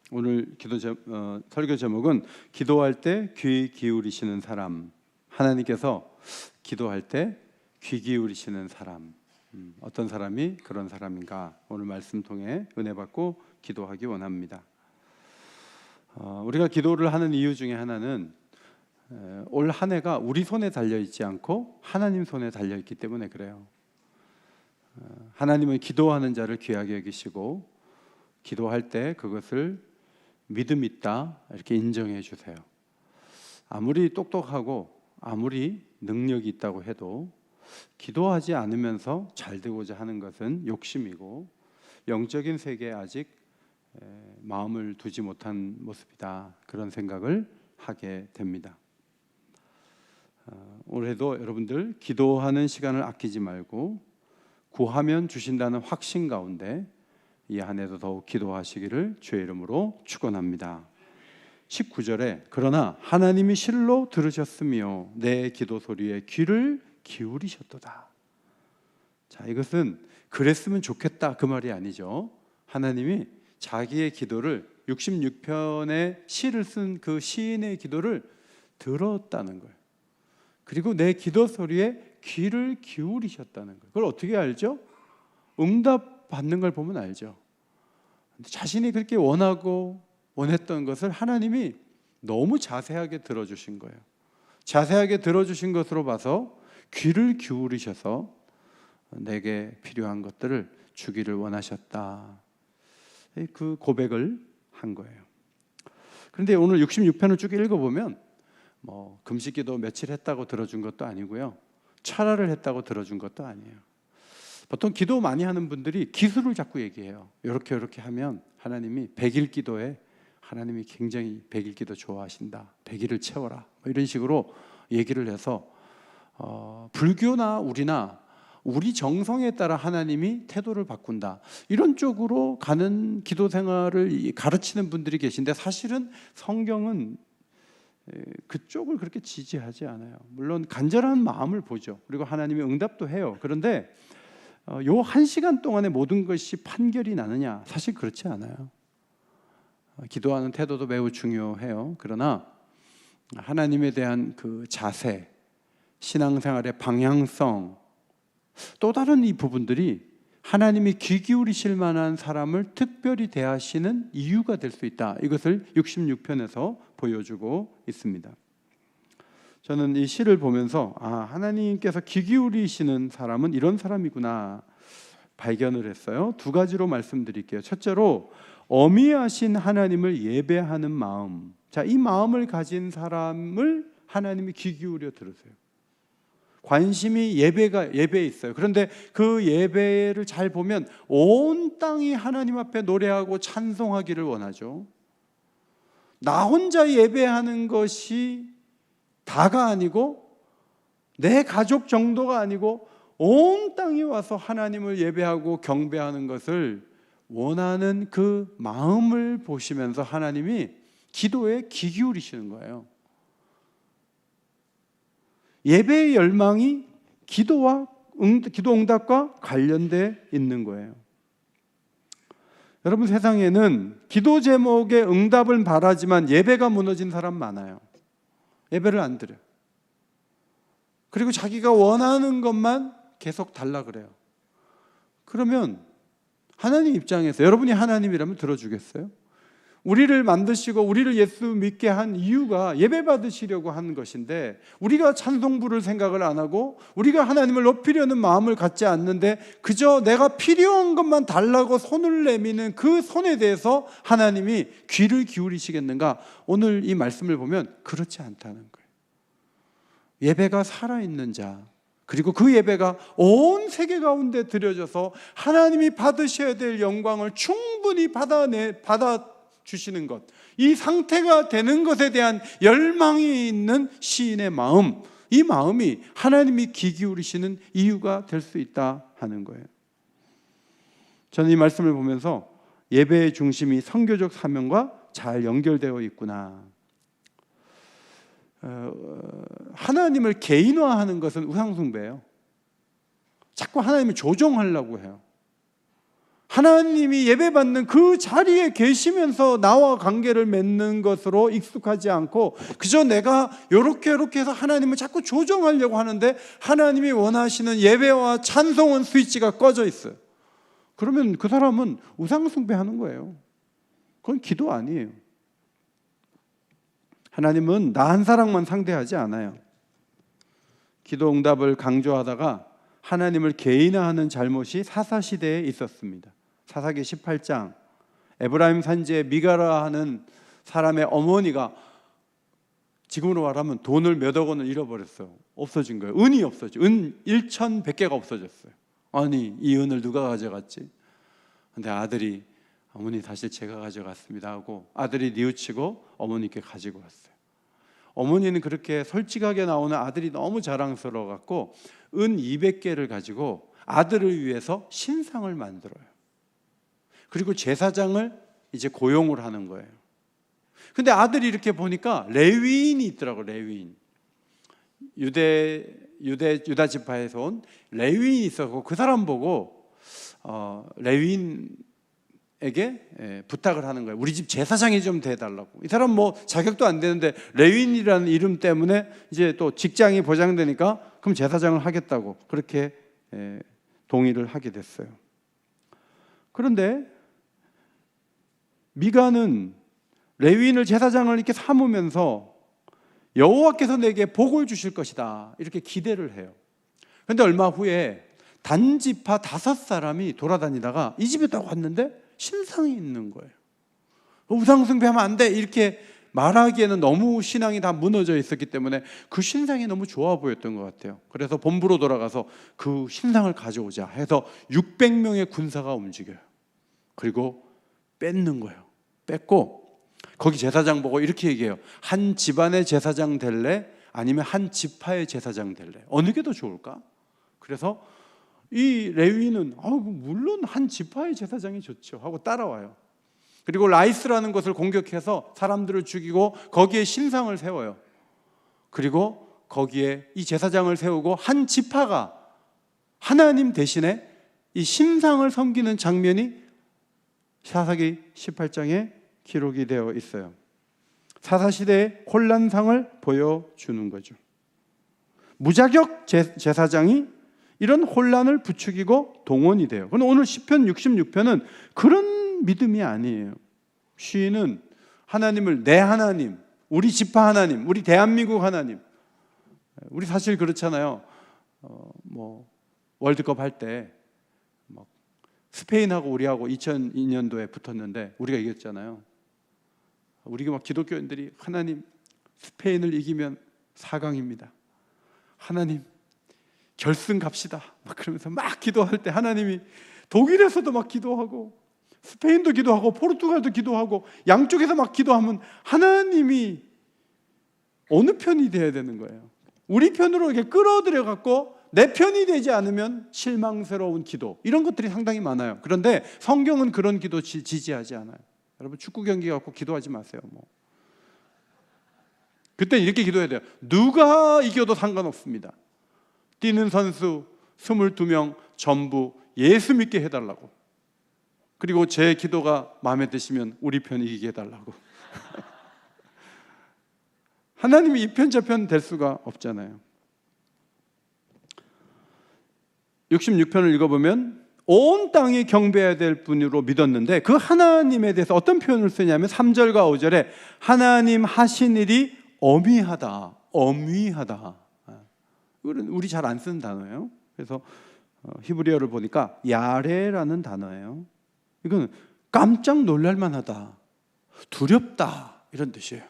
오늘 설교 제목은 기도할 때 귀 기울이시는 사람. 하나님께서 기도할 때 귀 기울이시는 사람, 어떤 사람이 그런 사람인가? 오늘 말씀 통해 은혜 받고 기도하기 원합니다. 우리가 기도를 하는 이유 중에 하나는 올 한 해가 우리 손에 달려있지 않고 하나님 손에 달려있기 때문에 그래요. 하나님은 기도하는 자를 귀하게 여기시고 기도할 때 그것을 믿음 있다 이렇게 인정해 주세요. 아무리 똑똑하고 아무리 능력이 있다고 해도 기도하지 않으면서 잘 되고자 하는 것은 욕심이고 영적인 세계에 아직 마음을 두지 못한 모습이다, 그런 생각을 하게 됩니다. 올해도 여러분들 기도하는 시간을 아끼지 말고 구하면 주신다는 확신 가운데 이 한 해도 더욱 기도하시기를 주의 이름으로 축원합니다. 19절에 그러나 하나님이 실로 들으셨으며 내 기도 소리에 귀를 기울이셨도다. 자, 이것은 그랬으면 좋겠다 그 말이 아니죠. 하나님이 자기의 기도를 66편의 시를 쓴 그 시인의 기도를 들었다는 거예요. 그리고 내 기도 소리에 귀를 기울이셨다는 거예요. 그걸 어떻게 알죠? 응답 받는 걸 보면 알죠. 자신이 그렇게 원하고 원했던 것을 하나님이 너무 자세하게 들어주신 거예요. 자세하게 들어주신 것으로 봐서 귀를 기울이셔서 내게 필요한 것들을 주기를 원하셨다, 그 고백을 한 거예요. 그런데 오늘 66편을 쭉 읽어보면 금식기도 며칠 했다고 들어준 것도 아니고요, 철야를 했다고 들어준 것도 아니에요. 보통 기도 많이 하는 분들이 기술을 자꾸 얘기해요. 이렇게 하면 하나님이 100일 기도에 하나님이 굉장히 100일 기도 좋아하신다, 100일을 채워라, 이런 식으로 얘기를 해서 불교나 우리 정성에 따라 하나님이 태도를 바꾼다, 이런 쪽으로 가는 기도 생활을 가르치는 분들이 계신데, 사실은 성경은 그쪽을 그렇게 지지하지 않아요. 물론 간절한 마음을 보죠. 그리고 하나님이 응답도 해요. 그런데 요 1시간 동안의 모든 것이 판결이 나느냐? 사실 그렇지 않아요. 기도하는 태도도 매우 중요해요. 그러나 하나님에 대한 그 자세, 신앙생활의 방향성, 또 다른 이 부분들이 하나님이 귀 기울이실 만한 사람을 특별히 대하시는 이유가 될 수 있다, 이것을 66편에서 보여주고 있습니다. 저는 이 시를 보면서 하나님께서 귀 기울이시는 사람은 이런 사람이구나 발견을 했어요. 두 가지로 말씀드릴게요. 첫째로 어미하신 하나님을 예배하는 마음. 자, 이 마음을 가진 사람을 하나님이 귀 기울여 들으세요. 관심이 예배에 있어요. 그런데 그 예배를 잘 보면 온 땅이 하나님 앞에 노래하고 찬송하기를 원하죠. 나 혼자 예배하는 것이 다가 아니고, 내 가족 정도가 아니고 온 땅이 와서 하나님을 예배하고 경배하는 것을 원하는 그 마음을 보시면서 하나님이 기도에 귀 기울이시는 거예요. 예배의 열망이 기도 응답과 관련돼 있는 거예요. 여러분, 세상에는 기도 제목의 응답을 바라지만 예배가 무너진 사람 많아요. 예배를 안 드려요. 그리고 자기가 원하는 것만 계속 달라 그래요. 그러면 하나님 입장에서 여러분이 하나님이라면 들어주겠어요? 우리를 만드시고 우리를 예수 믿게 한 이유가 예배 받으시려고 하는 것인데, 우리가 찬송 부를 생각을 안 하고 우리가 하나님을 높이려는 마음을 갖지 않는데 그저 내가 필요한 것만 달라고 손을 내미는 그 손에 대해서 하나님이 귀를 기울이시겠는가? 오늘 이 말씀을 보면 그렇지 않다는 거예요. 예배가 살아있는 자, 그리고 그 예배가 온 세계 가운데 드려져서 하나님이 받으셔야 될 영광을 충분히 받아주시는 것, 이 상태가 되는 것에 대한 열망이 있는 시인의 마음, 이 마음이 하나님이 귀 기울이시는 이유가 될 수 있다 하는 거예요. 저는 이 말씀을 보면서 예배의 중심이 선교적 사명과 잘 연결되어 있구나. 하나님을 개인화하는 것은 우상숭배예요. 자꾸 하나님을 조종하려고 해요. 하나님이 예배받는 그 자리에 계시면서 나와 관계를 맺는 것으로 익숙하지 않고 그저 내가 이렇게 해서 하나님을 자꾸 조정하려고 하는데 하나님이 원하시는 예배와 찬송은 스위치가 꺼져 있어요. 그러면 그 사람은 우상숭배하는 거예요. 그건 기도 아니에요. 하나님은 나 한 사람만 상대하지 않아요. 기도 응답을 강조하다가 하나님을 개인화하는 잘못이 사사시대에 있었습니다. 사사기 18장 에브라임 산지에 미가라 하는 사람의 어머니가 지금으로 말하면 돈을 몇억 원을 잃어버렸어요. 없어진 거예요. 은이 없어져. 은 1,100개가 없어졌어요. 아니 이 은을 누가 가져갔지? 근데 아들이 어머니 사실 제가 가져갔습니다 하고 아들이 뉘우치고 어머니께 가지고 왔어요. 어머니는 그렇게 솔직하게 나오는 아들이 너무 자랑스러워 갖고 은 200개를 가지고 아들을 위해서 신상을 만들어요. 그리고 제사장을 이제 고용을 하는 거예요. 근데 아들이 이렇게 보니까 레위인이 있더라고. 레위인. 유다 지파에서 온 레위인이 있었고 그 사람 보고 레위인에게 부탁을 하는 거예요. 우리 집 제사장이 좀 돼달라고. 이 사람 뭐 자격도 안 되는데 레위인이라는 이름 때문에 이제 또 직장이 보장되니까 그럼 제사장을 하겠다고 그렇게 동의를 하게 됐어요. 그런데 미가는 레위인을 제사장을 이렇게 삼으면서 여호와께서 내게 복을 주실 것이다 이렇게 기대를 해요. 그런데 얼마 후에 단지파 5사람이 돌아다니다가 이 집에 딱 왔는데 신상이 있는 거예요. 우상숭배하면 안 돼 이렇게 말하기에는 너무 신앙이 다 무너져 있었기 때문에 그 신상이 너무 좋아 보였던 것 같아요. 그래서 본부로 돌아가서 그 신상을 가져오자 해서 600명의 군사가 움직여요. 그리고 뺏는 거예요. 뺏고 거기 제사장 보고 이렇게 얘기해요. 한 집안의 제사장 될래? 아니면 한 지파의 제사장 될래? 어느 게 더 좋을까? 그래서 이 레위인은 물론 한 지파의 제사장이 좋죠 하고 따라와요. 그리고 라이스라는 곳을 공격해서 사람들을 죽이고 거기에 신상을 세워요. 그리고 거기에 이 제사장을 세우고 한 지파가 하나님 대신에 이 신상을 섬기는 장면이 사사기 18장에 기록이 되어 있어요. 사사시대의 혼란상을 보여주는 거죠. 무자격 제사장이 이런 혼란을 부추기고 동원이 돼요. 그런데 오늘 시편 66편은 그런 믿음이 아니에요. 시인은 하나님을 내 하나님, 우리 지파 하나님, 우리 대한민국 하나님. 우리 사실 그렇잖아요. 월드컵 할 때 스페인하고 우리하고 2002년도에 붙었는데 우리가 이겼잖아요. 우리가 막 기독교인들이 하나님 스페인을 이기면 4강입니다. 하나님 결승 갑시다. 막 그러면서 막 기도할 때 하나님이 독일에서도 막 기도하고 스페인도 기도하고 포르투갈도 기도하고 양쪽에서 막 기도하면 하나님이 어느 편이 돼야 되는 거예요. 우리 편으로 이렇게 끌어들여 갖고 내 편이 되지 않으면 실망스러운 기도 이런 것들이 상당히 많아요. 그런데 성경은 그런 기도 지지하지 않아요. 여러분 축구 경기 갖고 기도하지 마세요. 그때 이렇게 기도해야 돼요. 누가 이겨도 상관없습니다. 뛰는 선수 22명 전부 예수 믿게 해달라고. 그리고 제 기도가 마음에 드시면 우리 편 이기게 해달라고. 하나님이 이 편 저 편 될 수가 없잖아요. 66편을 읽어보면 온 땅이 경배해야 될 분으로 믿었는데 그 하나님에 대해서 어떤 표현을 쓰냐면 3절과 5절에 하나님 하신 일이 어미하다. 어미하다. 이거는 우리 잘 안 쓰는 단어예요. 그래서 히브리어를 보니까 야레라는 단어예요. 이건 깜짝 놀랄 만하다, 두렵다 이런 뜻이에요.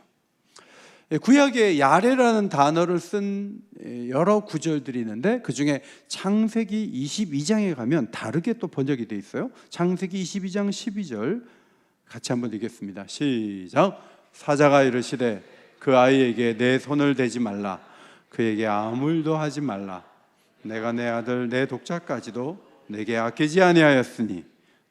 구약에 야레라는 단어를 쓴 여러 구절들이 있는데 그중에 창세기 22장에 가면 다르게 또 번역이 되어 있어요. 창세기 22장 12절 같이 한번 읽겠습니다. 시작. 사자가 이르시되 그 아이에게 내 손을 대지 말라. 그에게 아무 일도 하지 말라. 내가 내 아들 내 독자까지도 내게 아끼지 아니하였으니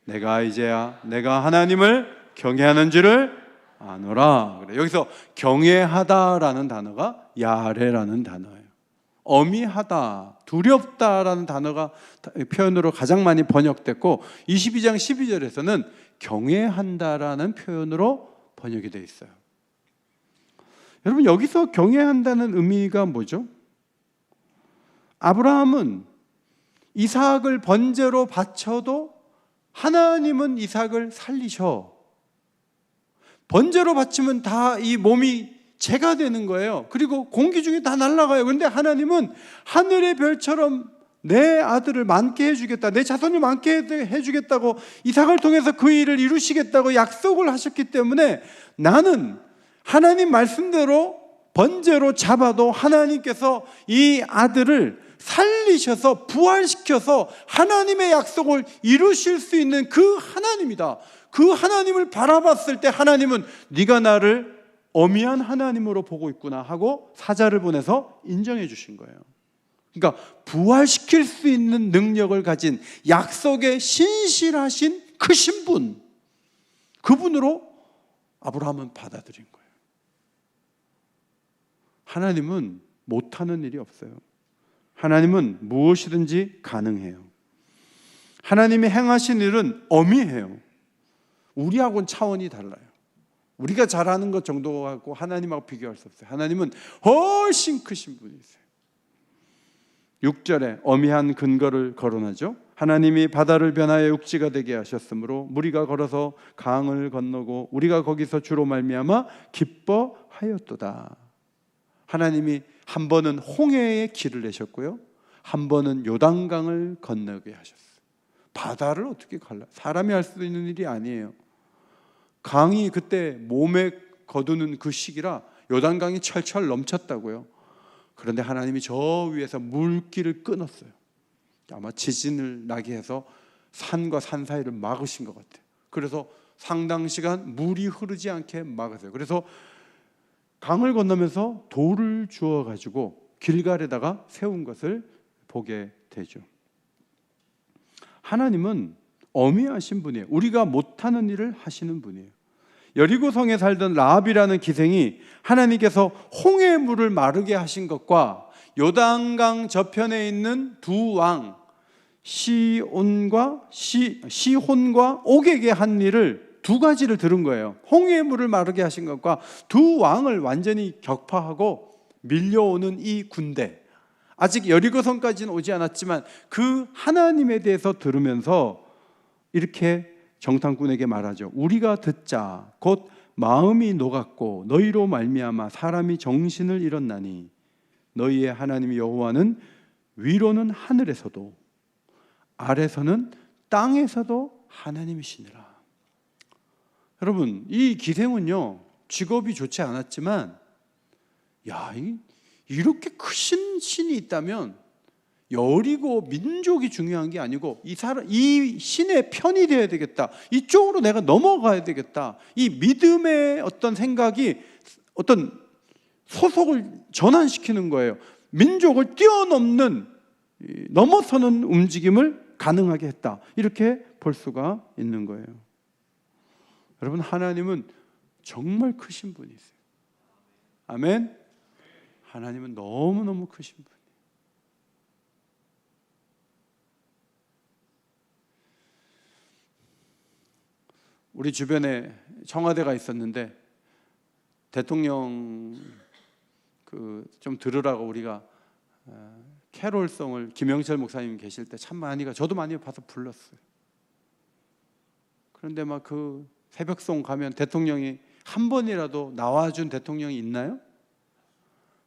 내가 이제야 내가 하나님을 경외하는 줄을 아노라. 그래. 여기서 경외하다라는 단어가 야레라는 단어예요. 어미하다, 두렵다라는 단어가 표현으로 가장 많이 번역됐고 22장 12절에서는 경외한다라는 표현으로 번역이 되어 있어요. 여러분, 여기서 경외한다는 의미가 뭐죠? 아브라함은 이삭을 번제로 바쳐도 하나님은 이삭을 살리셔. 번제로 바치면 다 이 몸이 재가 되는 거예요. 그리고 공기 중에 다 날아가요. 그런데 하나님은 하늘의 별처럼 내 아들을 많게 해주겠다, 내 자손을 많게 해주겠다고 이삭을 통해서 그 일을 이루시겠다고 약속을 하셨기 때문에 나는 하나님 말씀대로 번제로 잡아도 하나님께서 이 아들을 살리셔서 부활시켜서 하나님의 약속을 이루실 수 있는 그 하나님이다. 그 하나님을 바라봤을 때 하나님은 네가 나를 어미한 하나님으로 보고 있구나 하고 사자를 보내서 인정해 주신 거예요. 그러니까 부활시킬 수 있는 능력을 가진 약속에 신실하신 크신 분, 그분으로 아브라함은 받아들인 거예요. 하나님은 못하는 일이 없어요. 하나님은 무엇이든지 가능해요. 하나님이 행하신 일은 어미해요. 우리하고는 차원이 달라요. 우리가 잘하는 것 정도하고 하나님하고 비교할 수 없어요. 하나님은 훨씬 크신 분이세요. 6절에 어미한 근거를 거론하죠. 하나님이 바다를 변하여 육지가 되게 하셨으므로 무리가 걸어서 강을 건너고 우리가 거기서 주로 말미암아 기뻐하였도다. 하나님이 한 번은 홍해의 길을 내셨고요, 한 번은 요단강을 건너게 하셨어요. 바다를 어떻게 갈라? 사람이 할 수 있는 일이 아니에요. 강이 그때 몸에 거두는 그 시기라 요단강이 철철 넘쳤다고요. 그런데 하나님이 저 위에서 물길을 끊었어요. 아마 지진을 나게 해서 산과 산 사이를 막으신 것 같아요. 그래서 상당 시간 물이 흐르지 않게 막으세요. 그래서 강을 건너면서 돌을 주워 가지고 길갈에다가 세운 것을 보게 되죠. 하나님은 어미하신 분이에요. 우리가 못하는 일을 하시는 분이에요. 여리고성에 살던 라합이라는 기생이 하나님께서 홍해 물을 마르게 하신 것과 요단강 저편에 있는 두 왕 시혼과 옥에게 한 일을 두 가지를 들은 거예요. 홍해 물을 마르게 하신 것과 두 왕을 완전히 격파하고 밀려오는 이 군대, 아직 여리고성까지는 오지 않았지만 그 하나님에 대해서 들으면서 이렇게 정탐꾼에게 말하죠. 우리가 듣자 곧 마음이 녹았고 너희로 말미암아 사람이 정신을 잃었나니 너희의 하나님 여호와는 위로는 하늘에서도 아래서는 땅에서도 하나님이시니라. 여러분, 이 기생은요 직업이 좋지 않았지만 이렇게 크신 신이 있다면 여리고 민족이 중요한 게 아니고 이 신의 편이 되어야 되겠다, 이쪽으로 내가 넘어가야 되겠다, 이 믿음의 어떤 생각이 어떤 소속을 전환시키는 거예요. 민족을 뛰어넘는, 넘어서는 움직임을 가능하게 했다, 이렇게 볼 수가 있는 거예요. 여러분, 하나님은 정말 크신 분이세요. 아멘. 하나님은 너무너무 크신 분. 우리 주변에 청와대가 있었는데 대통령 좀 들으라고 우리가 캐롤송을 김영철 목사님 계실 때 참 많이 저도 많이 봐서 불렀어요. 그런데 막 그 새벽송 가면 대통령이 한 번이라도 나와준 대통령이 있나요?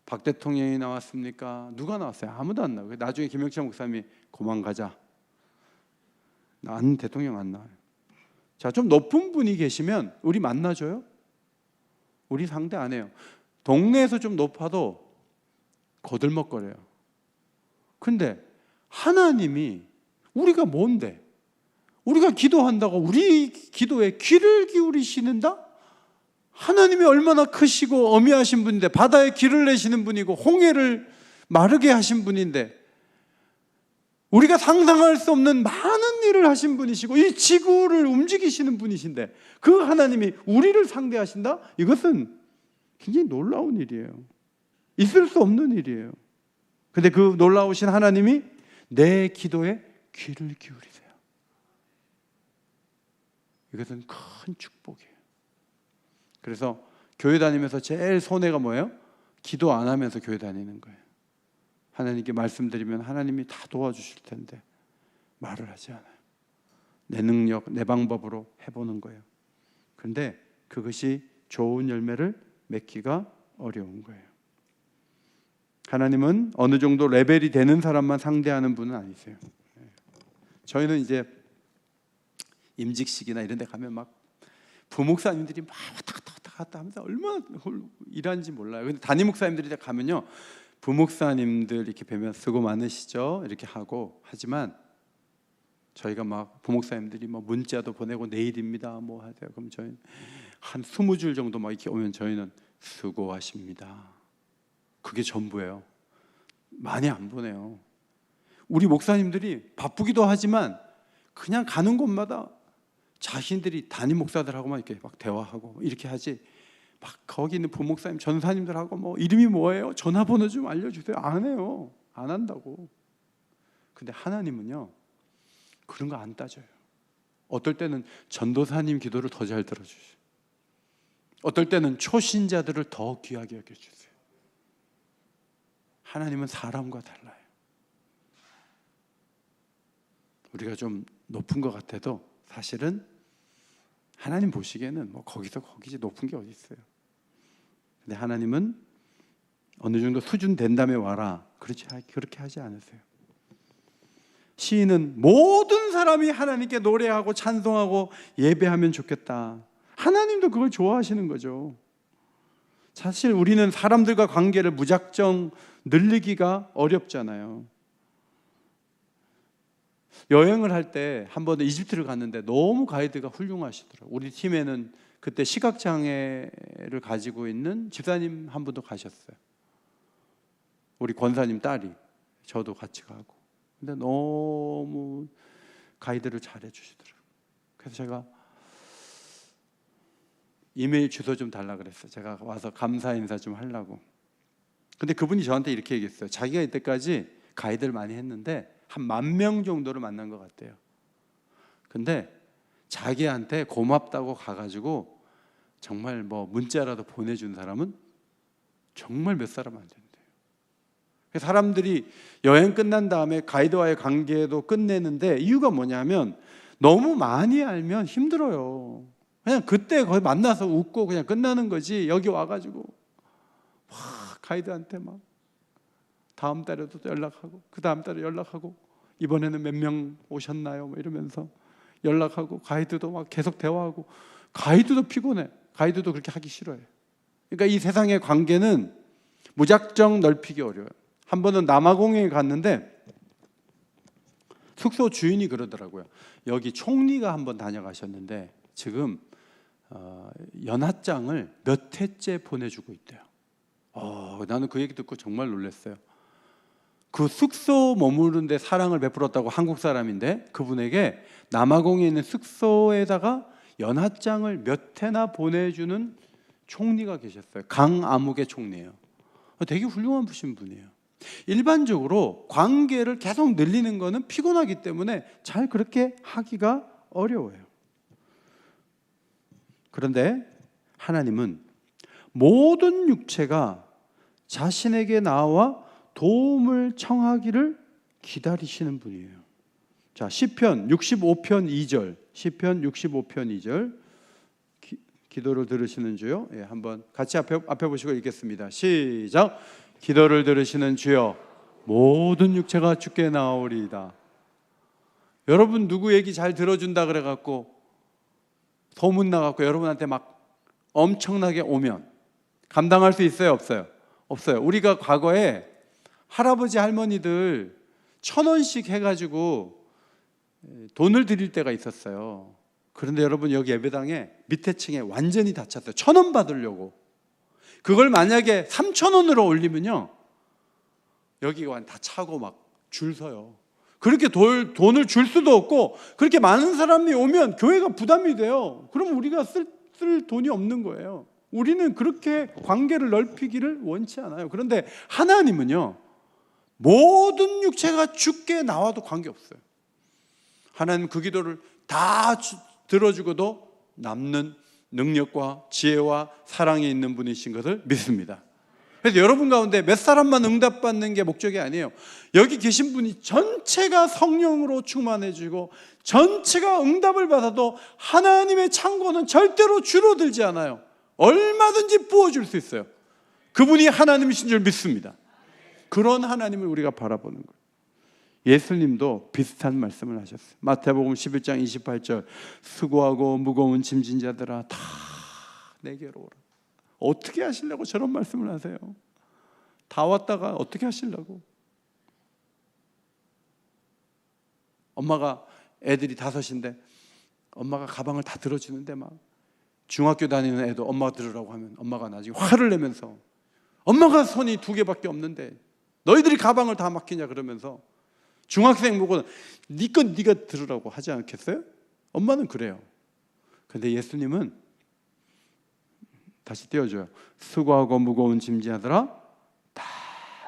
박 대통령이 나왔습니까? 누가 나왔어요? 아무도 안 나와요. 나중에 김영철 목사님이 그만 가자, 난 대통령 안 나와요. 자, 좀 높은 분이 계시면 우리 만나줘요? 우리 상대 안 해요. 동네에서 좀 높아도 거들먹거려요. 근데 하나님이 우리가 뭔데? 우리가 기도한다고 우리 기도에 귀를 기울이시는다? 하나님이 얼마나 크시고 어미하신 분인데, 바다에 길을 내시는 분이고 홍해를 마르게 하신 분인데, 우리가 상상할 수 없는 많은 일을 하신 분이시고 이 지구를 움직이시는 분이신데 그 하나님이 우리를 상대하신다? 이것은 굉장히 놀라운 일이에요. 있을 수 없는 일이에요. 근데 그 놀라우신 하나님이 내 기도에 귀를 기울이세요. 이것은 큰 축복이에요. 그래서 교회 다니면서 제일 손해가 뭐예요? 기도 안 하면서 교회 다니는 거예요. 하나님께 말씀드리면 하나님이 다 도와주실 텐데 말을 하지 않아요. 내 능력, 내 방법으로 해보는 거예요. 그런데 그것이 좋은 열매를 맺기가 어려운 거예요. 하나님은 어느 정도 레벨이 되는 사람만 상대하는 분은 아니세요. 저희는 이제 임직식이나 이런 데 가면 막 부목사님들이 막 왔다 갔다 하면서 얼마나 일하는지 몰라요. 근데 담임 목사님들이 가면요, 부목사님들 이렇게 뵈면 수고 많으시죠 이렇게 하고, 하지만 저희가 막 부목사님들이 뭐 문자도 보내고 내일입니다 뭐 하세요. 그럼 저희는 한 20줄 정도 막 이렇게 오면 저희는 수고하십니다. 그게 전부예요. 많이 안 보내요. 우리 목사님들이 바쁘기도 하지만 그냥 가는 곳마다 자신들이 담임 목사들하고만 이렇게 막 대화하고 이렇게 하지, 막 거기 있는 부목사님, 전사님들하고 뭐 이름이 뭐예요? 전화번호 좀 알려주세요. 안 해요. 안 한다고. 근데 하나님은요, 그런 거 안 따져요. 어떨 때는 전도사님 기도를 더 잘 들어주세요. 어떨 때는 초신자들을 더 귀하게 여겨주세요. 하나님은 사람과 달라요. 우리가 좀 높은 것 같아도 사실은 하나님 보시기에는 뭐 거기서 거기지 높은 게 어디 있어요. 근데 하나님은 어느 정도 수준 된 다음에 와라, 그렇게 하지 않으세요. 시인은 모든 사람이 하나님께 노래하고 찬송하고 예배하면 좋겠다. 하나님도 그걸 좋아하시는 거죠. 사실 우리는 사람들과 관계를 무작정 늘리기가 어렵잖아요. 여행을 할 때 한 번은 이집트를 갔는데 너무 가이드가 훌륭하시더라고요. 우리 팀에는 그때 시각장애를 가지고 있는 집사님 한 분도 가셨어요. 우리 권사님 딸이, 저도 같이 가고. 근데 너무 가이드를 잘해 주시더라고요. 그래서 제가 이메일 주소 좀 달라 그랬어요. 제가 와서 감사 인사 좀 하려고. 근데 그분이 저한테 이렇게 얘기했어요. 자기가 이때까지 가이드를 많이 했는데 한 10,000명 정도를 만난 것 같대요. 근데 자기한테 고맙다고 가가지고 정말 뭐 문자라도 보내준 사람은 정말 몇 사람 안 된대요. 사람들이 여행 끝난 다음에 가이드와의 관계도 끝내는데 이유가 뭐냐면 너무 많이 알면 힘들어요. 그냥 그때 거기 만나서 웃고 그냥 끝나는 거지, 여기 와가지고 막 가이드한테 막 다음 달에도 연락하고 그 다음 달에 연락하고 이번에는 몇 명 오셨나요? 뭐 이러면서 연락하고 가이드도 막 계속 대화하고, 가이드도 피곤해. 가이드도 그렇게 하기 싫어해. 그러니까 이 세상의 관계는 무작정 넓히기 어려워요. 한 번은 남아공에 갔는데 숙소 주인이 그러더라고요. 여기 총리가 한번 다녀가셨는데 지금 연하장을 몇 회째 보내주고 있대요. 나는 그 얘기 듣고 정말 놀랐어요. 그 숙소 머무르는데 사랑을 베풀었다고 한국 사람인데 그분에게 남아공에 있는 숙소에다가 연하장을 몇 회나 보내주는 총리가 계셨어요. 강아무개 총리예요. 되게 훌륭한 분이에요. 일반적으로 관계를 계속 늘리는 것은 피곤하기 때문에 잘 그렇게 하기가 어려워요. 그런데 하나님은 모든 육체가 자신에게 나와 도움을 청하기를 기다리시는 분이에요. 자, 시편 65편 2절, 시편 65편 2절 기도를 들으시는 주요. 예, 한번 같이 앞에 보시고 읽겠습니다. 시작. 기도를 들으시는 주여, 모든 육체가 주께 나오리이다. 여러분 누구 얘기 잘 들어준다 그래갖고 소문 나갖고 여러분한테 막 엄청나게 오면 감당할 수 있어요, 없어요? 없어요. 우리가 과거에 할아버지 할머니들 1,000원씩 해가지고 돈을 드릴 때가 있었어요. 그런데 여러분 여기 예배당에 밑에 층에 완전히 닫혔어요. 1,000원 받으려고. 그걸 만약에 3,000원으로 올리면요, 여기가 다 차고 막 줄 서요. 그렇게 돈을 줄 수도 없고, 그렇게 많은 사람이 오면 교회가 부담이 돼요. 그럼 우리가 쓸 돈이 없는 거예요. 우리는 그렇게 관계를 넓히기를 원치 않아요. 그런데 하나님은요, 모든 육체가 죽게 나와도 관계없어요. 하나님 그 기도를 다 들어주고도 남는 능력과 지혜와 사랑이 있는 분이신 것을 믿습니다. 그래서 여러분 가운데 몇 사람만 응답받는 게 목적이 아니에요. 여기 계신 분이 전체가 성령으로 충만해지고 전체가 응답을 받아도 하나님의 창고는 절대로 줄어들지 않아요. 얼마든지 부어줄 수 있어요. 그분이 하나님이신 줄 믿습니다. 그런 하나님을 우리가 바라보는 거예요. 예수님도 비슷한 말씀을 하셨어요. 마태복음 11장 28절 수고하고 무거운 짐진 자들아 다 내게로 오라. 어떻게 하시려고 저런 말씀을 하세요? 다 왔다가 어떻게 하시려고? 엄마가 애들이 5인데 엄마가 가방을 다 들어주는데 막 중학교 다니는 애도 엄마가 들으라고 하면 엄마가 나중에 화를 내면서 엄마가 손이 2개밖에 없는데 너희들이 가방을 다 맡기냐 그러면서 중학생 보고 네 건 네가 들으라고 하지 않겠어요? 엄마는 그래요. 근데 예수님은 다시 띄워줘요. 수고하고 무거운 짐지하더라 다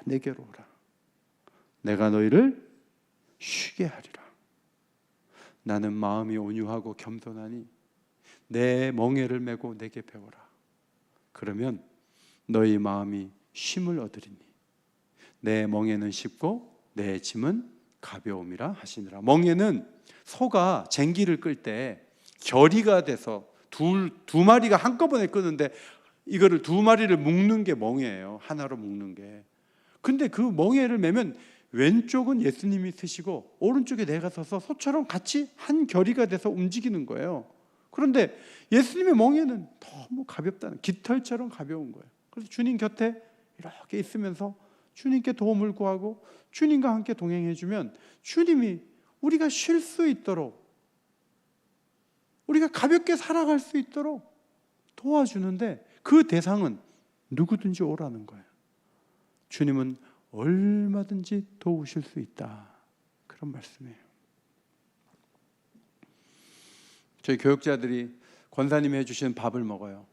내게로 오라. 내가 너희를 쉬게 하리라. 나는 마음이 온유하고 겸손하니 내 멍에를 메고 내게 배워라. 그러면 너희 마음이 쉼을 얻으리니 내 멍에는 쉽고 내 짐은 가벼움이라 하시니라. 멍에는 소가 쟁기를 끌 때 결의가 돼서 두 마리가 한꺼번에 끄는데 이거를 2마리를 묶는 게 멍에예요. 하나로 묶는 게. 근데 그 멍에를 매면 왼쪽은 예수님이 쓰시고 오른쪽에 내가 서서 소처럼 같이 한 결의가 돼서 움직이는 거예요. 그런데 예수님의 멍에는 너무 가볍다는, 깃털처럼 가벼운 거예요. 그래서 주님 곁에 이렇게 있으면서 주님께 도움을 구하고 주님과 함께 동행해주면 주님이 우리가 쉴 수 있도록, 우리가 가볍게 살아갈 수 있도록 도와주는데 그 대상은 누구든지 오라는 거예요. 주님은 얼마든지 도우실 수 있다, 그런 말씀이에요. 저희 교육자들이 권사님이 해주신 밥을 먹어요.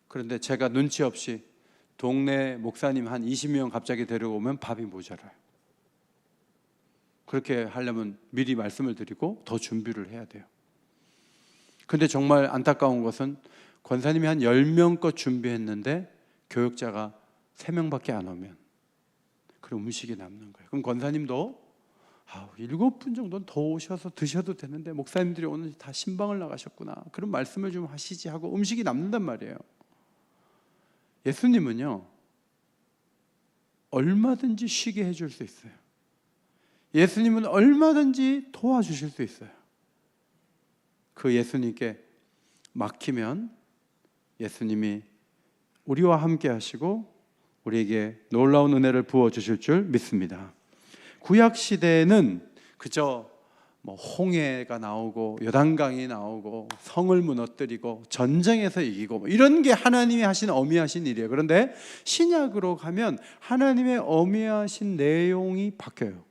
그런데 제가 눈치 없이 동네 목사님 한 20명 갑자기 데려오면 밥이 모자라요. 그렇게 하려면 미리 말씀을 드리고 더 준비를 해야 돼요. 근데 정말 안타까운 것은 권사님이 한 10명 것 준비했는데 교육자가 3명밖에 안 오면 그럼 음식이 남는 거예요. 그럼 권사님도 7분 정도는 더 오셔서 드셔도 되는데 목사님들이 오늘 다 신방을 나가셨구나, 그런 말씀을 좀 하시지 하고 음식이 남는단 말이에요. 예수님은요 얼마든지 쉬게 해줄 수 있어요. 예수님은 얼마든지 도와주실 수 있어요. 그 예수님께 맡기면 예수님이 우리와 함께 하시고 우리에게 놀라운 은혜를 부어주실 줄 믿습니다. 구약 시대에는 그저 홍해가 나오고 요단강이 나오고 성을 무너뜨리고 전쟁에서 이기고 이런 게 하나님이 하신 어미하신 일이에요. 그런데 신약으로 가면 하나님의 어미하신 내용이 바뀌어요.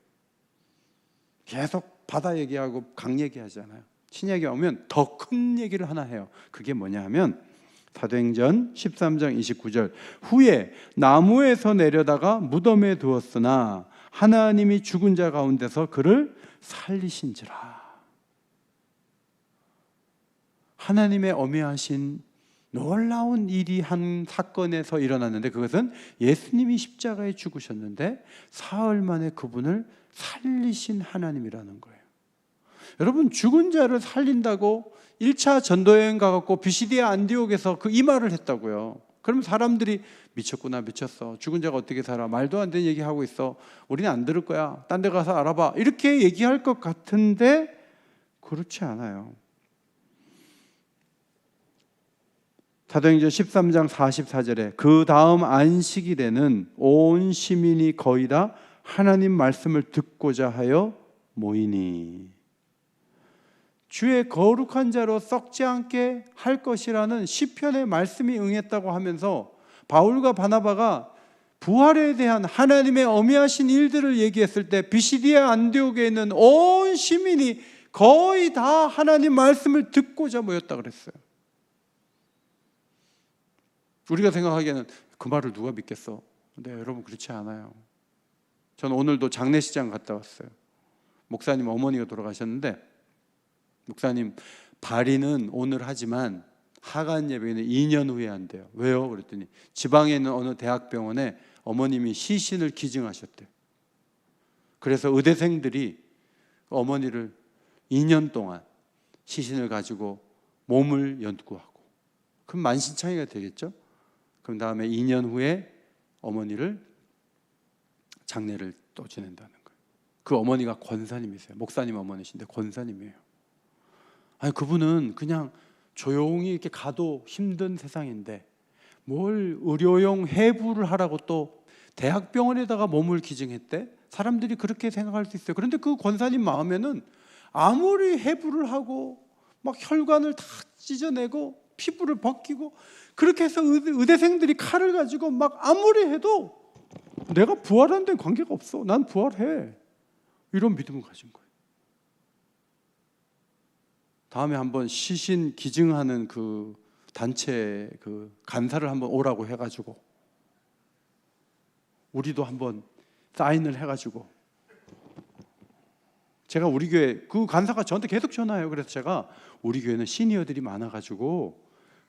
계속 바다 얘기하고 강 얘기하잖아요. 신약에 오면 더 큰 얘기를 하나 해요. 그게 뭐냐 하면 사도행전 13장 29절 후에 나무에서 내려다가 무덤에 두었으나 하나님이 죽은 자 가운데서 그를 살리신지라. 하나님의 어미하신 놀라운 일이 한 사건에서 일어났는데 그것은 예수님이 십자가에 죽으셨는데 사흘 만에 그분을 살리신 하나님이라는 거예요. 여러분, 죽은 자를 살린다고 1차 전도여행 가갖고 비시디아 안디옥에서 이 말을 했다고요. 그러면 사람들이 미쳤구나, 미쳤어, 죽은 자가 어떻게 살아, 말도 안 되는 얘기하고 있어, 우리는 안 들을 거야, 딴 데 가서 알아봐, 이렇게 얘기할 것 같은데 그렇지 않아요. 사도행전 13장 44절에 그 다음 안식일에는 온 시민이 거의 다 하나님 말씀을 듣고자 하여 모이니 주의 거룩한 자로 썩지 않게 할 것이라는 시편의 말씀이 응했다고 하면서 바울과 바나바가 부활에 대한 하나님의 어미하신 일들을 얘기했을 때 비시디아 안디옥에 있는 온 시민이 거의 다 하나님 말씀을 듣고자 모였다 그랬어요. 우리가 생각하기에는 그 말을 누가 믿겠어? 근데 여러분 그렇지 않아요. 저는 오늘도 장례식장 갔다 왔어요. 목사님 어머니가 돌아가셨는데 목사님 발인은 오늘 하지만 하간 예배는 2년 후에 한대요. 왜요? 그랬더니 지방에 있는 어느 대학병원에 어머님이 시신을 기증하셨대요. 그래서 의대생들이 어머니를 2년 동안 시신을 가지고 몸을 연구하고, 그럼 만신창이가 되겠죠? 그럼 다음에 2년 후에 어머니를 장례를 또 지낸다는 거예요. 그 어머니가 권사님이세요. 목사님 어머니신데 권사님이에요. 아니 그분은 그냥 조용히 이렇게 가도 힘든 세상인데 뭘 의료용 해부를 하라고 또 대학병원에다가 몸을 기증했대? 사람들이 그렇게 생각할 수 있어요. 그런데 그 권사님 마음에는 아무리 해부를 하고 막 혈관을 다 찢어내고 피부를 벗기고 그렇게 해서 의대생들이 칼을 가지고 막 아무리 해도 내가 부활하는 데는 관계가 없어. 난 부활해. 이런 믿음을 가진 거예요. 다음에 한번 시신 기증하는 그 단체 그 간사를 한번 오라고 해가지고 우리도 한번 사인을 해가지고, 제가 우리 교회 그 간사가 저한테 계속 전화해요. 그래서 제가 우리 교회는 시니어들이 많아가지고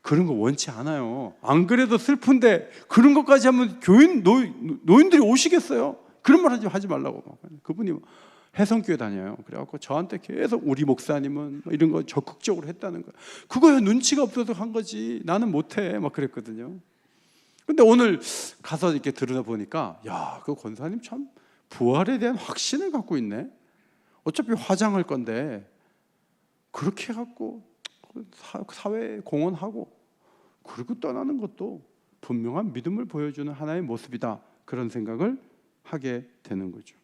그런 거 원치 않아요. 안 그래도 슬픈데 그런 것까지 하면 교인 노인들이 오시겠어요? 그런 말 하지 말라고. 그분이 해성교회 다녀요. 그래갖고 저한테 계속 우리 목사님은 이런 거 적극적으로 했다는 거예요. 그거야 눈치가 없어서 한 거지. 나는 못해. 막 그랬거든요. 근데 오늘 가서 이렇게 들여다보니까 야, 그 권사님 참 부활에 대한 확신을 갖고 있네. 어차피 화장할 건데 그렇게 해갖고 사회에 공헌하고 그리고 떠나는 것도 분명한 믿음을 보여주는 하나의 모습이다. 그런 생각을 하게 되는 거죠.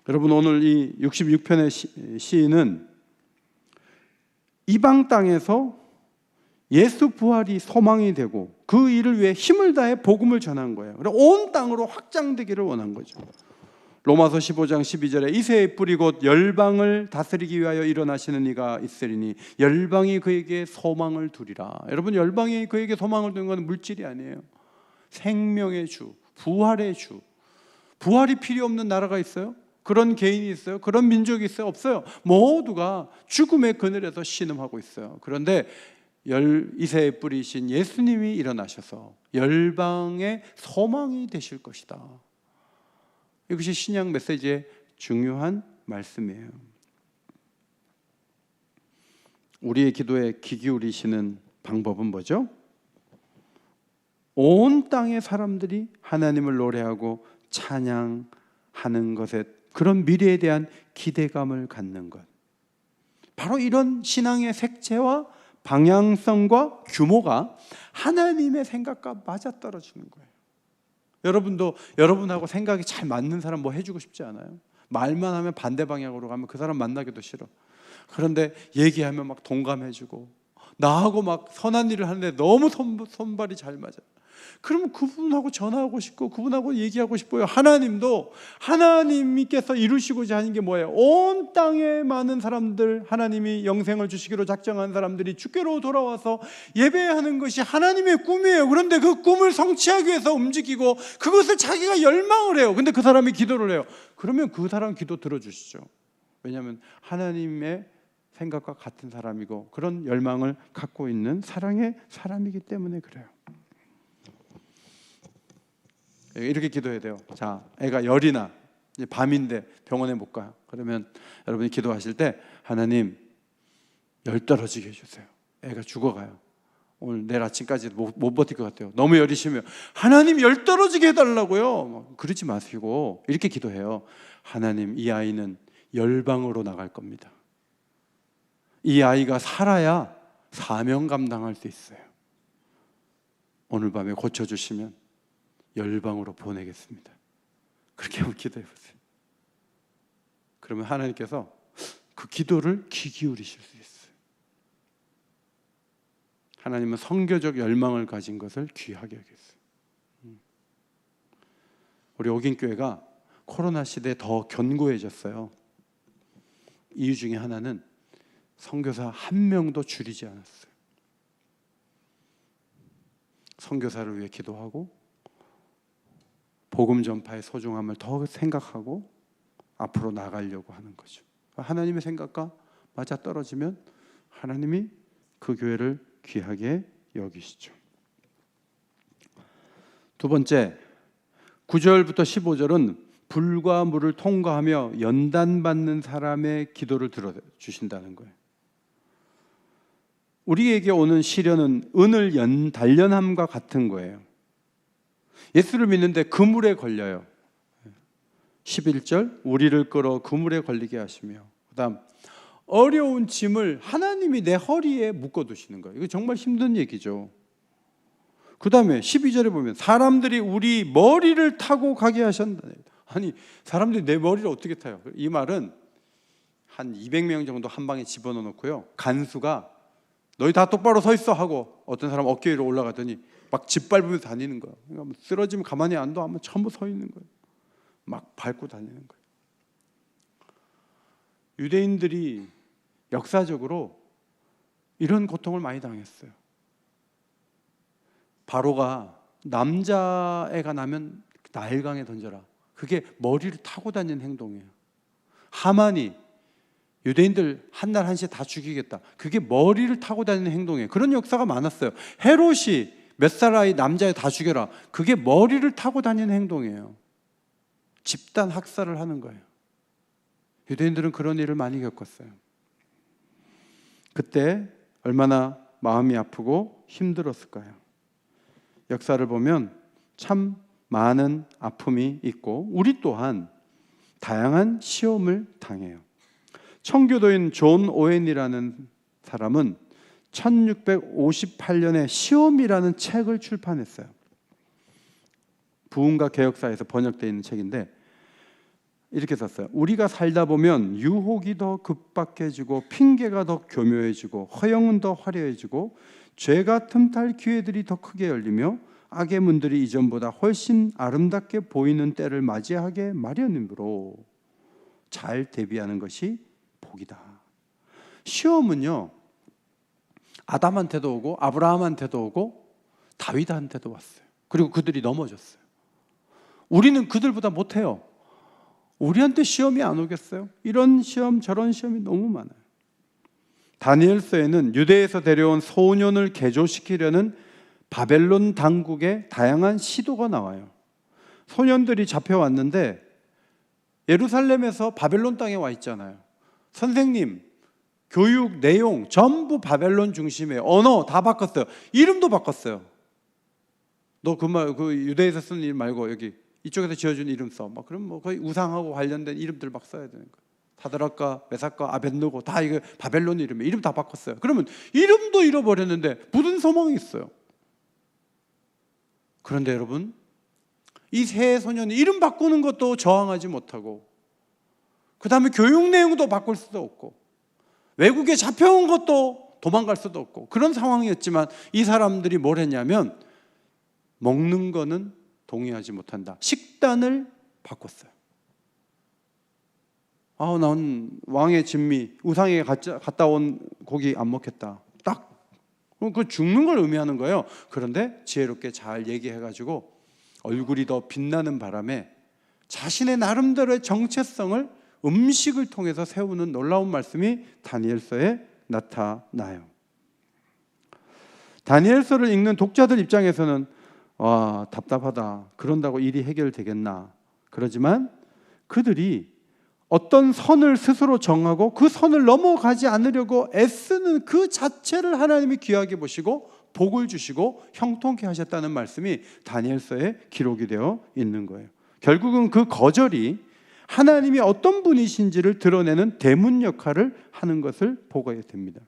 여러분 오늘 이 66편의 시인은 이방 땅에서 예수 부활이 소망이 되고 그 일을 위해 힘을 다해 복음을 전한 거예요. 그리고 온 땅으로 확장되기를 원한 거죠. 로마서 15장 12절에 이새의 뿌리 곧 열방을 다스리기 위하여 일어나시는 이가 있으리니 열방이 그에게 소망을 두리라. 여러분 열방이 그에게 소망을 두는 건 물질이 아니에요. 생명의 주, 부활의 주. 부활이 필요 없는 나라가 있어요? 그런 개인이 있어요? 그런 민족이 있어요? 없어요. 모두가 죽음의 그늘에서 신음하고 있어요. 그런데 이새의 뿌리신 예수님이 일어나셔서 열방의 소망이 되실 것이다. 이것이 신약 메시지의 중요한 말씀이에요. 우리의 기도에 귀 기울이시는 방법은 뭐죠? 온 땅의 사람들이 하나님을 노래하고 찬양하는 것에 그런 미래에 대한 기대감을 갖는 것. 바로 이런 신앙의 색채와 방향성과 규모가 하나님의 생각과 맞아떨어지는 거예요. 여러분도 여러분하고 생각이 잘 맞는 사람 뭐 해주고 싶지 않아요? 말만 하면 반대 방향으로 가면 그 사람 만나기도 싫어. 그런데 얘기하면 막 동감해주고 나하고 막 선한 일을 하는데 너무 손발이 잘 맞아요. 그러면 그분하고 전화하고 싶고 그분하고 얘기하고 싶어요. 하나님도 하나님께서 이루시고자 하는 게 뭐예요? 온 땅에 많은 사람들, 하나님이 영생을 주시기로 작정한 사람들이 주께로 돌아와서 예배하는 것이 하나님의 꿈이에요. 그런데 그 꿈을 성취하기 위해서 움직이고 그것을 자기가 열망을 해요. 근데 그 사람이 기도를 해요. 그러면 그 사람 기도 들어주시죠. 왜냐하면 하나님의 생각과 같은 사람이고 그런 열망을 갖고 있는 사랑의 사람이기 때문에 그래요. 이렇게 기도해야 돼요. 자, 애가 열이나 밤인데 병원에 못 가요. 그러면 여러분이 기도하실 때 하나님 열 떨어지게 해주세요. 애가 죽어가요. 오늘 내일 아침까지 못 버틸 것 같아요. 너무 열이 심해요. 하나님 열 떨어지게 해달라고요. 그러지 마시고 이렇게 기도해요. 하나님 이 아이는 열방으로 나갈 겁니다. 이 아이가 살아야 사명 감당할 수 있어요. 오늘 밤에 고쳐주시면 열방으로 보내겠습니다. 그렇게 한번 기도해 보세요. 그러면 하나님께서 그 기도를 귀 기울이실 수 있어요. 하나님은 선교적 열망을 가진 것을 귀하게 여겼어요. 우리 옥인교회가 코로나 시대에 더 견고해졌어요. 이유 중에 하나는 선교사 한 명도 줄이지 않았어요. 선교사를 위해 기도하고 복음 전파의 소중함을 더 생각하고 앞으로 나가려고 하는 거죠. 하나님의 생각과 맞아 떨어지면 하나님이 그 교회를 귀하게 여기시죠. 두 번째, 9절부터 15절은 불과 물을 통과하며 연단받는 사람의 기도를 들어주신다는 거예요. 우리에게 오는 시련은 은을 단련함과 같은 거예요. 예수를 믿는데 그물에 걸려요. 11절, 우리를 끌어 그물에 걸리게 하시며, 그 다음 어려운 짐을 하나님이 내 허리에 묶어두시는 거예요. 이거 정말 힘든 얘기죠. 그 다음에 12절에 보면 사람들이 우리 머리를 타고 가게 하셨다. 아니, 사람들이 내 머리를 어떻게 타요? 이 말은 한 200명 정도 한 방에 집어넣어 놓고요, 간수가 너희 다 똑바로 서 있어 하고 어떤 사람 어깨 위로 올라가더니 막 짓밟으면서 다니는 거예요. 그러니까 쓰러지면 가만히 안 둬 하면 전부 서 있는 거예요. 막 밟고 다니는 거예요. 유대인들이 역사적으로 이런 고통을 많이 당했어요. 바로가 남자애가 나면 나일강에 던져라. 그게 머리를 타고 다니는 행동이에요. 하만이 유대인들 한 날 한시에 다 죽이겠다. 그게 머리를 타고 다니는 행동이에요. 그런 역사가 많았어요. 헤롯이 몇 살 아이 남자애 다 죽여라. 그게 머리를 타고 다니는 행동이에요. 집단 학살을 하는 거예요. 유대인들은 그런 일을 많이 겪었어요. 그때 얼마나 마음이 아프고 힘들었을까요? 역사를 보면 참 많은 아픔이 있고 우리 또한 다양한 시험을 당해요. 청교도인 존 오웬이라는 사람은 1658년에 시험이라는 책을 출판했어요. 부흥과 개혁사에서 번역되어 있는 책인데 이렇게 썼어요. 우리가 살다 보면 유혹이 더 급박해지고 핑계가 더 교묘해지고 허영은 더 화려해지고 죄가 틈탈 기회들이 더 크게 열리며 악의 문들이 이전보다 훨씬 아름답게 보이는 때를 맞이하게 마련이므로 잘 대비하는 것이 복이다. 시험은요, 아담한테도 오고 아브라함한테도 오고 다윗한테도 왔어요. 그리고 그들이 넘어졌어요. 우리는 그들보다 못해요. 우리한테 시험이 안 오겠어요? 이런 시험 저런 시험이 너무 많아요. 다니엘서에는 유대에서 데려온 소년을 개조시키려는 바벨론 당국의 다양한 시도가 나와요. 소년들이 잡혀왔는데 예루살렘에서 바벨론 땅에 와 있잖아요. 선생님, 교육 내용 전부 바벨론 중심이에요. 언어 다 바꿨어요. 이름도 바꿨어요. 너 그 유대에서 쓰는 이름 말고 여기 이쪽에서 지어준 이름 써. 막 그럼 뭐 거의 우상하고 관련된 이름들 막 써야 되는 거예요. 사드락과 메삭과 아벳느고 다 이거 바벨론 이름이에요. 이름 다 바꿨어요. 그러면 이름도 잃어버렸는데 무슨 소망이 있어요? 그런데 여러분, 이 세 소년이 이름 바꾸는 것도 저항하지 못하고, 그 다음에 교육 내용도 바꿀 수도 없고, 외국에 잡혀온 것도 도망갈 수도 없고, 그런 상황이었지만 이 사람들이 뭘 했냐면 먹는 거는 동의하지 못한다. 식단을 바꿨어요. 난 왕의 진미, 우상에 갔다 온 고기 안 먹겠다. 딱 그 죽는 걸 의미하는 거예요. 그런데 지혜롭게 잘 얘기해가지고 얼굴이 더 빛나는 바람에 자신의 나름대로의 정체성을 음식을 통해서 세우는 놀라운 말씀이 다니엘서에 나타나요. 다니엘서를 읽는 독자들 입장에서는 답답하다. 그런다고 일이 해결되겠나. 그러지만 그들이 어떤 선을 스스로 정하고 그 선을 넘어가지 않으려고 애쓰는 그 자체를 하나님이 귀하게 보시고 복을 주시고 형통케 하셨다는 말씀이 다니엘서에 기록이 되어 있는 거예요. 결국은 그 거절이 하나님이 어떤 분이신지를 드러내는 대문 역할을 하는 것을 보게 됩니다.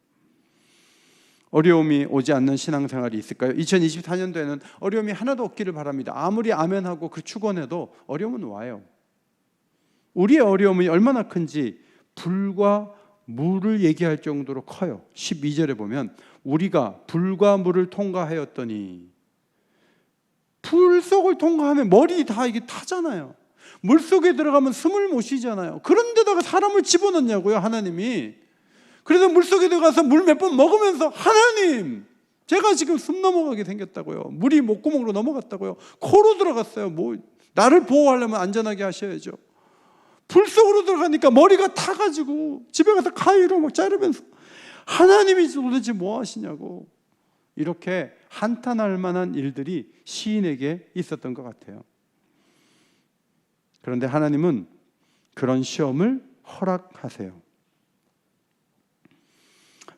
어려움이 오지 않는 신앙생활이 있을까요? 2024년도에는 어려움이 하나도 없기를 바랍니다. 아무리 아멘하고 그 축원해도 어려움은 와요. 우리의 어려움이 얼마나 큰지 불과 물을 얘기할 정도로 커요. 12절에 보면 우리가 불과 물을 통과하였더니, 불 속을 통과하면 머리 다 이게 타잖아요. 물 속에 들어가면 숨을 못 쉬잖아요. 그런데다가 사람을 집어넣냐고요, 하나님이. 그래서 물 속에 들어가서 물 몇 번 먹으면서 하나님, 제가 지금 숨 넘어가게 생겼다고요. 물이 목구멍으로 넘어갔다고요. 코로 들어갔어요. 나를 보호하려면 안전하게 하셔야죠. 불 속으로 들어가니까 머리가 타가지고 집에 가서 가위로 막 자르면서 하나님이 도대체 뭐 하시냐고, 이렇게 한탄할 만한 일들이 시인에게 있었던 것 같아요. 그런데 하나님은 그런 시험을 허락하세요.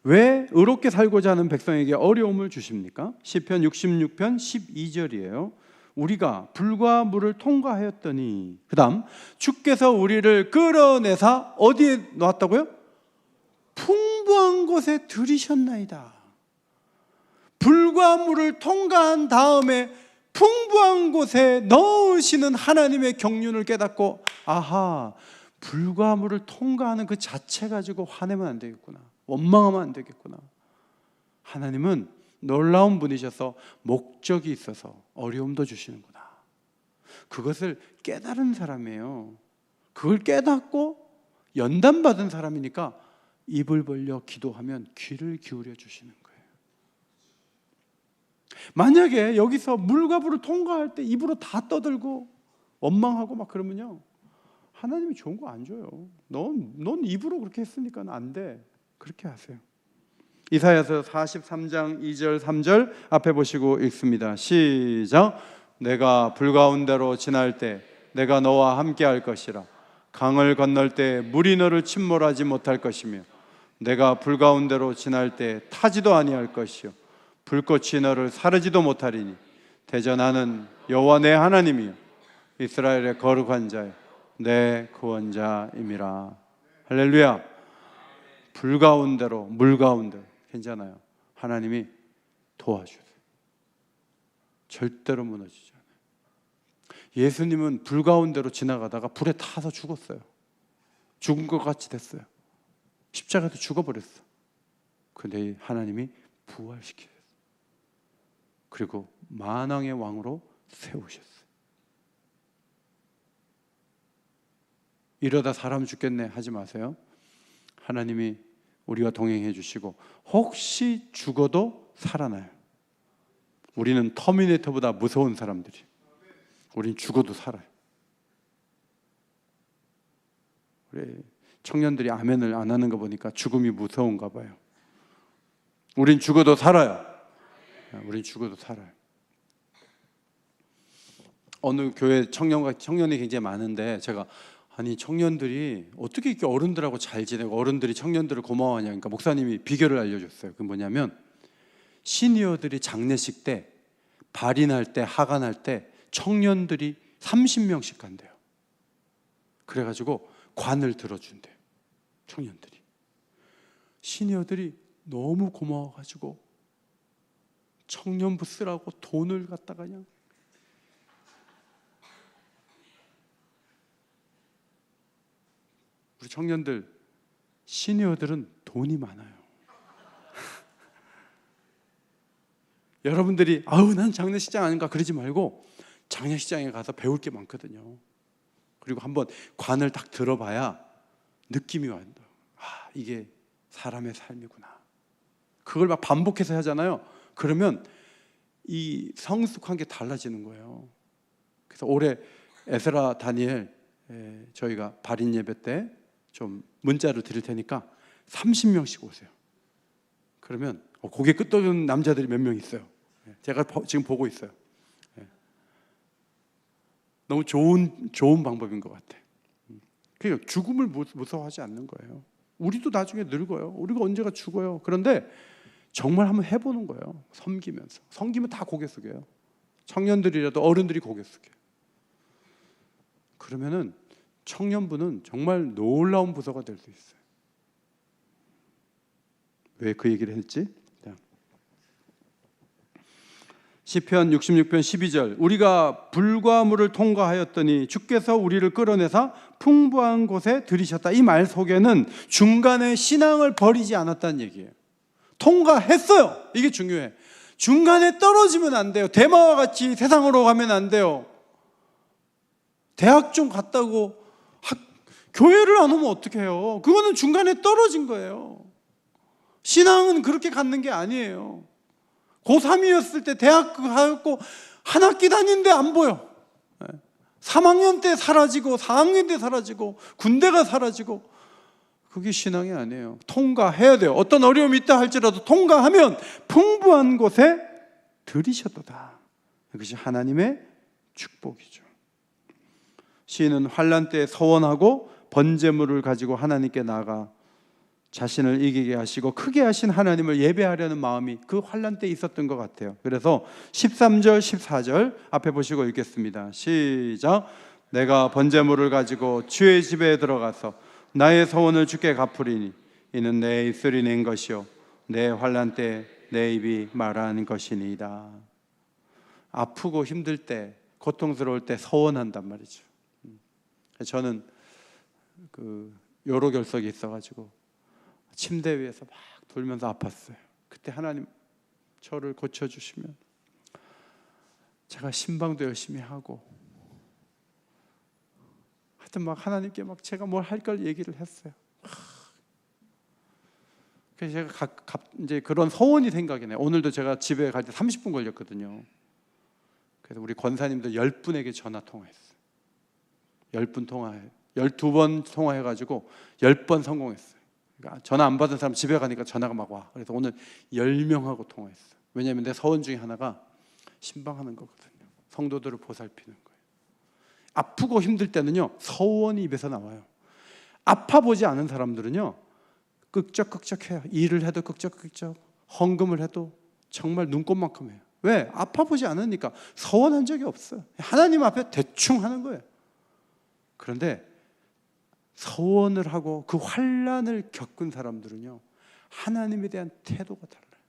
왜 의롭게 살고자 하는 백성에게 어려움을 주십니까? 시편 66편 12절이에요. 우리가 불과 물을 통과하였더니, 그 다음 주께서 우리를 끌어내사 어디에 놓았다고요? 풍부한 곳에 들이셨나이다. 불과 물을 통과한 다음에 풍부한 곳에 넣으시는 하나님의 경륜을 깨닫고, 아하, 불과 물을 통과하는 그 자체 가지고 화내면 안 되겠구나, 원망하면 안 되겠구나. 하나님은 놀라운 분이셔서 목적이 있어서 어려움도 주시는구나. 그것을 깨달은 사람이에요. 그걸 깨닫고 연단받은 사람이니까 입을 벌려 기도하면 귀를 기울여 주시는 거예요. 만약에 여기서 물과 불을 통과할 때 입으로 다 떠들고 원망하고 막 그러면요, 하나님이 좋은 거 안 줘요. 넌 입으로 그렇게 했으니까 안 돼. 그렇게 하세요. 이사야서 43장 2절 3절 앞에 보시고 읽습니다. 시작. 내가 불 가운데로 지날 때 내가 너와 함께 할 것이라. 강을 건널 때 물이 너를 침몰하지 못할 것이며 내가 불 가운데로 지날 때 타지도 아니할 것이요 불꽃이 너를 사르지도 못하리니 대전하는 여호와 내 하나님이요 이스라엘의 거룩한 자요 내 구원자임이라. 할렐루야. 불 가운데로 물 가운데로 괜찮아요. 하나님이 도와주세요. 절대로 무너지지 않아요. 예수님은 불 가운데로 지나가다가 불에 타서 죽었어요. 죽은 것 같이 됐어요. 십자가에서 죽어버렸어. 근데 하나님이 부활시켰어요. 그리고 만왕의 왕으로 세우셨어요. 이러다 사람 죽겠네 하지 마세요. 하나님이 우리와 동행해 주시고 혹시 죽어도 살아나요. 우리는 터미네이터보다 무서운 사람들이. 우린 죽어도 살아요. 우리 청년들이 아멘을 안 하는 거 보니까 죽음이 무서운가 봐요. 우린 죽어도 살아요. 우린 죽어도 살아요. 어느 교회 청년이 굉장히 많은데 제가 아니 청년들이 어떻게 이렇게 어른들하고 잘 지내고 어른들이 청년들을 고마워하냐. 그러니까 목사님이 비결을 알려줬어요. 그게 뭐냐면 시니어들이 장례식 때, 발인할 때, 하간할 때 청년들이 30명씩 간대요. 그래가지고 관을 들어준대요. 청년들이. 시니어들이 너무 고마워가지고 청년부 쓰라고 돈을 갖다가 그냥 우리 청년들, 시니어들은 돈이 많아요. 여러분들이 아우 난 장례식장 아닌가 그러지 말고 장례식장에 가서 배울 게 많거든요. 그리고 한번 관을 딱 들어봐야 느낌이 와요. 아, 이게 사람의 삶이구나. 그걸 막 반복해서 하잖아요. 그러면 이 성숙한 게 달라지는 거예요. 그래서 올해 에스라 다니엘 저희가 발인 예배 때 좀 문자로 드릴 테니까 30명씩 오세요. 그러면 고개 끄덕이는 남자들이 몇 명 있어요. 제가 지금 보고 있어요. 너무 좋은 방법인 것 같아. 그러니까 죽음을 무서워하지 않는 거예요. 우리도 나중에 늙어요. 우리가 언제가 죽어요. 그런데 정말 한번 해보는 거예요. 섬기면서. 섬기면 다 고개 숙여요. 청년들이라도 어른들이 고개 숙여요. 그러면은 청년부는 정말 놀라운 부서가 될 수 있어요. 왜 그 얘기를 했지? 시편 66편 12절 우리가 불과 물을 통과하였더니 주께서 우리를 끌어내사 풍부한 곳에 들이셨다. 이 말 속에는 중간에 신앙을 버리지 않았다는 얘기예요. 통과했어요. 이게 중요해. 중간에 떨어지면 안 돼요. 대마와 같이 세상으로 가면 안 돼요. 대학 좀 갔다고 교회를 안 오면 어떡해요? 그거는 중간에 떨어진 거예요. 신앙은 그렇게 갖는 게 아니에요. 고3이었을 때 대학 가고 한 학기 다니는데 안 보여. 3학년 때 사라지고 4학년 때 사라지고 군대가 사라지고, 그게 신앙이 아니에요. 통과해야 돼요. 어떤 어려움이 있다 할지라도 통과하면 풍부한 곳에 들이셔도다. 그것이 하나님의 축복이죠. 시인은 환난 때 서원하고 번제물을 가지고 하나님께 나아가 자신을 이기게 하시고 크게 하신 하나님을 예배하려는 마음이 그 환난 때 있었던 것 같아요. 그래서 13절 14절 앞에 보시고 읽겠습니다. 시작. 내가 번제물을 가지고 주의 집에 들어가서 나의 서원을 주께 갚으리니 이는 내 입술이 낸 것이요 내 환난 때 내 입이 말한 것이니이다. 아프고 힘들 때, 고통스러울 때 서원한단 말이죠. 저는 요로결석이 있어가지고 침대 위에서 막 돌면서 아팠어요. 그때 하나님 저를 고쳐주시면 제가 신방도 열심히 하고, 하여튼 막 하나님께 막 제가 뭘 할 걸 얘기를 했어요. 그래서 제가 이제 그런 서원이 생각이 나요. 오늘도 제가 집에 갈 때 30분 걸렸거든요. 그래서 우리 권사님들 10분에게 전화 통화했어요. 10분 통화해, 12번 통화해가지고 10번 성공했어요. 그러니까 전화 안 받은 사람 집에 가니까 전화가 막 와. 그래서 오늘 10명하고 통화했어요. 왜냐하면 내 서원 중에 하나가 신방하는 거거든요. 성도들을 보살피는 거예요. 아프고 힘들 때는요, 서원이 입에서 나와요. 아파 보지 않은 사람들은요, 끄적끄적해요. 일을 해도 끄적끄적, 헌금을 해도 정말 눈꽃만큼 해요. 왜? 아파 보지 않으니까. 서원한 적이 없어요. 하나님 앞에 대충 하는 거예요. 그런데 서원을 하고 그 환난을 겪은 사람들은요, 하나님에 대한 태도가 달라요.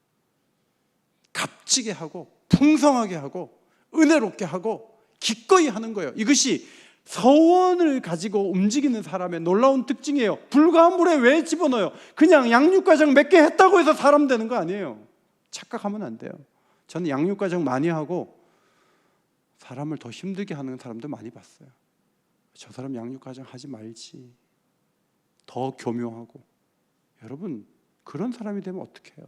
값지게 하고 풍성하게 하고 은혜롭게 하고 기꺼이 하는 거예요. 이것이 서원을 가지고 움직이는 사람의 놀라운 특징이에요. 불과 한 물에 왜 집어넣어요? 그냥 양육과정 몇 개 했다고 해서 사람 되는 거 아니에요. 착각하면 안 돼요. 저는 양육과정 많이 하고 사람을 더 힘들게 하는 사람도 많이 봤어요. 저 사람 양육과정 하지 말지, 더 교묘하고. 여러분, 그런 사람이 되면 어떡해요?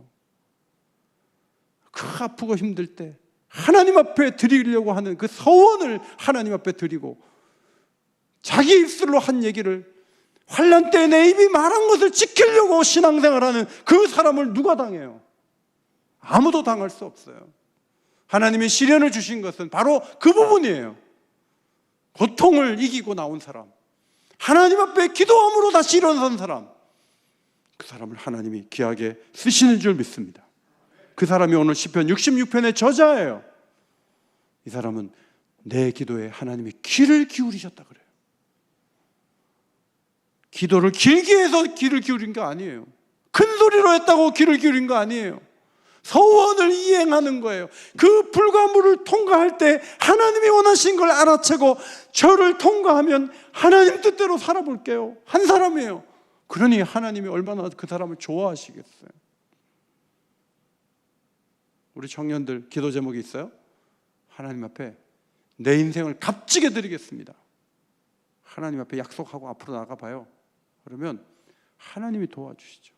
그 아프고 힘들 때 하나님 앞에 드리려고 하는 그 서원을 하나님 앞에 드리고, 자기 입술로 한 얘기를 환난 때 내 입이 말한 것을 지키려고 신앙생활하는 그 사람을 누가 당해요? 아무도 당할 수 없어요. 하나님이 시련을 주신 것은 바로 그 부분이에요. 고통을 이기고 나온 사람, 하나님 앞에 기도함으로 다시 일어선 사람, 그 사람을 하나님이 귀하게 쓰시는 줄 믿습니다. 그 사람이 오늘 시편 66편의 저자예요. 이 사람은 내 기도에 하나님이 귀를 기울이셨다 그래요. 기도를 길게 해서 귀를 기울인 거 아니에요. 큰 소리로 했다고 귀를 기울인 거 아니에요. 서원을 이행하는 거예요. 그 불가물을 통과할 때 하나님이 원하신 걸 알아채고, 저를 통과하면 하나님 뜻대로 살아볼게요, 한 사람이에요. 그러니 하나님이 얼마나 그 사람을 좋아하시겠어요. 우리 청년들 기도 제목이 있어요? 하나님 앞에 내 인생을 값지게 드리겠습니다. 하나님 앞에 약속하고 앞으로 나가봐요. 그러면 하나님이 도와주시죠.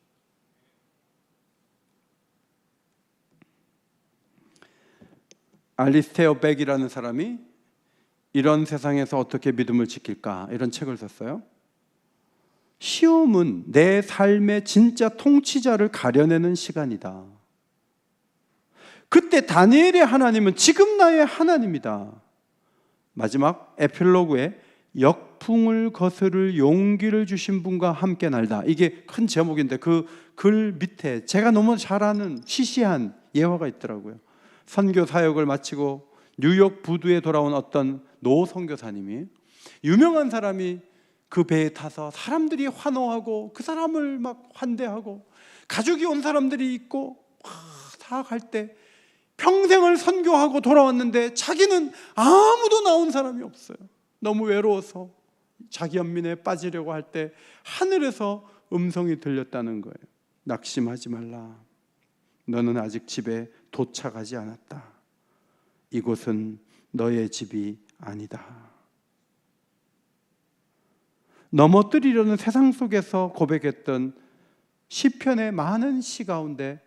알리스테어 백이라는 사람이 이런 세상에서 어떻게 믿음을 지킬까, 이런 책을 썼어요. 시험은 내 삶의 진짜 통치자를 가려내는 시간이다. 그때 다니엘의 하나님은 지금 나의 하나님이다. 마지막 에필로그에 역풍을 거스를 용기를 주신 분과 함께 날다. 이게 큰 제목인데 그 글 밑에 제가 너무 잘 아는 시시한 예화가 있더라고요. 선교 사역을 마치고 뉴욕 부두에 돌아온 어떤 노 선교사님이, 유명한 사람이 그 배에 타서 사람들이 환호하고 그 사람을 막 환대하고 가족이 온 사람들이 있고 다 갈 때 평생을 선교하고 돌아왔는데 자기는 아무도 나온 사람이 없어요. 너무 외로워서 자기 연민에 빠지려고 할 때 하늘에서 음성이 들렸다는 거예요. 낙심하지 말라. 너는 아직 집에 도착하지 않았다. 이곳은 너의 집이 아니다. 넘어뜨리려는 세상 속에서 고백했던 시편의 많은 시 가운데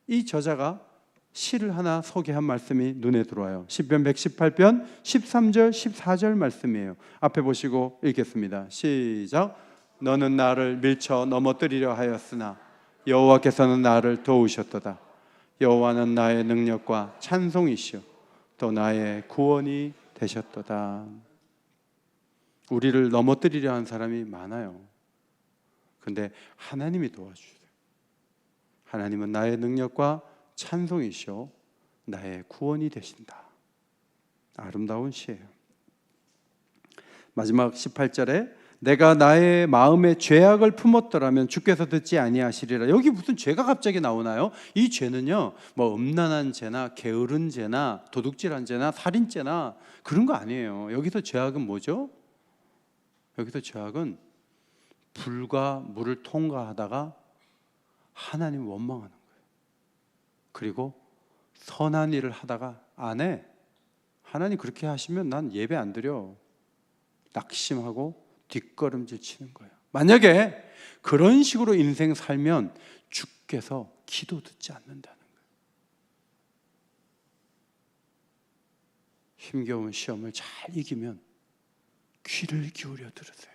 이 저자가 시를 하나 소개한 말씀이 눈에 들어와요. 시편 118편 13절 14절 말씀이에요. 앞에 보시고 읽겠습니다. 시작. 너는 나를 밀쳐 넘어뜨리려 하였으나 여호와께서는 나를 도우셨도다. 여호와는 나의 능력과 찬송이시오 또 나의 구원이 되셨도다. 우리를 넘어뜨리려 하는 사람이 많아요. 그런데 하나님이 도와주세요. 하나님은 나의 능력과 찬송이시오 나의 구원이 되신다. 아름다운 시예요. 마지막 18절에 내가 나의 마음에 죄악을 품었더라면 주께서 듣지 아니하시리라. 여기 무슨 죄가 갑자기 나오나요? 이 죄는요, 뭐 음란한 죄나 게으른 죄나 도둑질한 죄나 살인죄나 그런 거 아니에요. 여기서 죄악은 뭐죠? 여기서 죄악은 불과 물을 통과하다가 하나님 원망하는 거예요. 그리고 선한 일을 하다가 안 해. 하나님 그렇게 하시면 난 예배 안 드려. 낙심하고 뒷걸음질 치는 거예요. 만약에 그런 식으로 인생 살면 주께서 기도 듣지 않는다는 거예요. 힘겨운 시험을 잘 이기면 귀를 기울여 들으세요.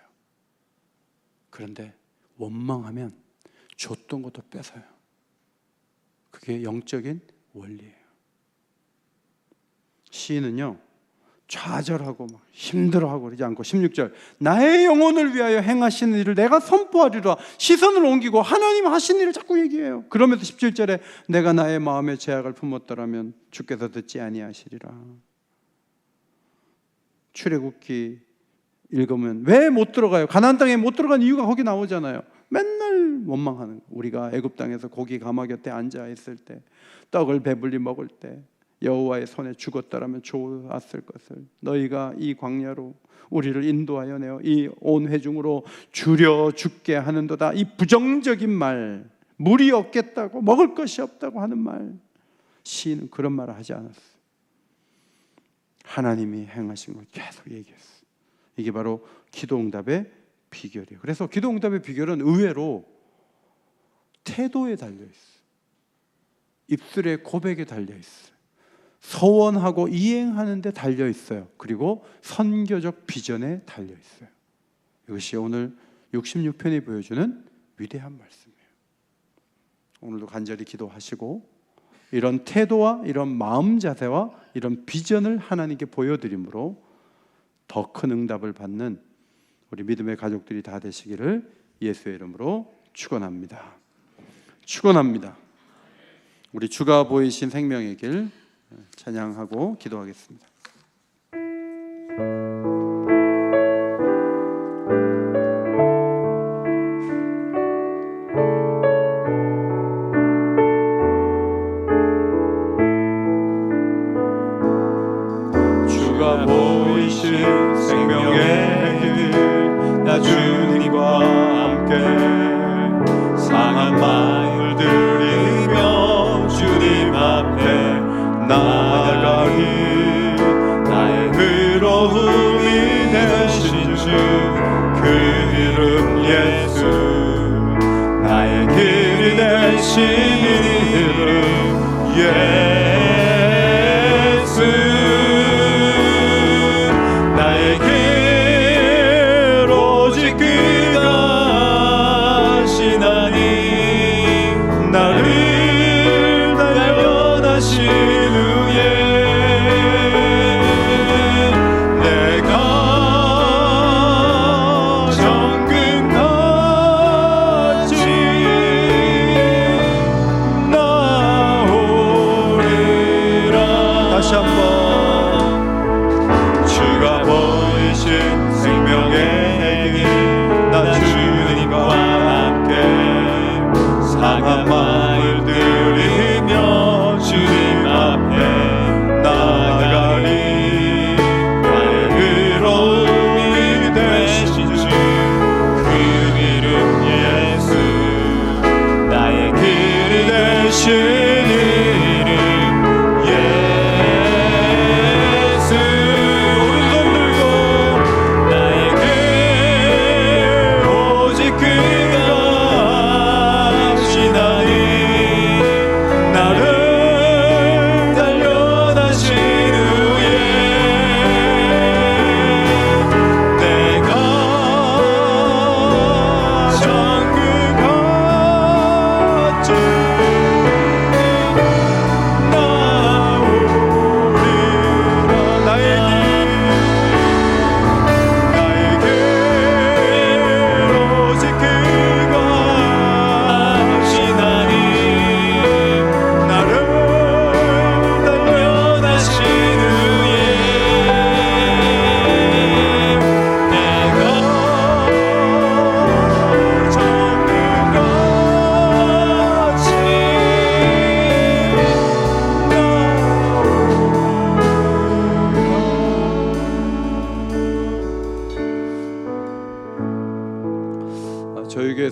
그런데 원망하면 줬던 것도 뺏어요. 그게 영적인 원리예요. 시인은요, 좌절하고 막 힘들어하고 그러지 않고 16절 나의 영혼을 위하여 행하시는 일을 내가 선포하리라. 시선을 옮기고 하나님 하신 일을 자꾸 얘기해요. 그러면서 17절에 내가 나의 마음에 죄악을 품었더라면 주께서 듣지 아니하시리라. 출애굽기 읽으면 왜 못 들어가요? 가나안 땅에 못 들어간 이유가 거기 나오잖아요. 맨날 원망하는 거. 우리가 애굽 땅에서 고기 가마 곁에 앉아 있을 때, 떡을 배불리 먹을 때 여호와의 손에 죽었더라면 좋았을 것을. 너희가 이 광야로 우리를 인도하여 내어 이 온 회중으로 줄여 죽게 하는도다. 이 부정적인 말, 물이 없겠다고, 먹을 것이 없다고 하는 말, 시인은 그런 말을 하지 않았어요. 하나님이 행하신 걸 계속 얘기했어요. 이게 바로 기도응답의 비결이에요. 그래서 기도응답의 비결은 의외로 태도에 달려있어요. 입술의 고백에 달려있어요. 서원하고 이행하는 데 달려있어요. 그리고 선교적 비전에 달려있어요. 이것이 오늘 66편이 보여주는 위대한 말씀이에요. 오늘도 간절히 기도하시고 이런 태도와 이런 마음 자세와 이런 비전을 하나님께 보여드림으로 더 큰 응답을 받는 우리 믿음의 가족들이 다 되시기를 예수의 이름으로 축원합니다. 축원합니다. 우리 주가 보이신 생명의 길 찬양하고 기도하겠습니다. 주가 보이신 생명의 길, 나 주님과 함께 상한 마음을 들이며 주님 앞에 나아가리. 나의 의로움이 되신 주 그 이름 예수, 나의 길이 되신 이름 예수. 나의 길 오직 그가 하시나니 나를 단련하신 후에 내가 정금같이 나오리라. 다시 한번 주가 보이신 생명의 길, 나 주님과 함께 상한 마음을 들이며 주님 앞에 나아가리. 나의 의로움이 되신 주 그 이름 예수, 나의 길이 되신 이름 예수.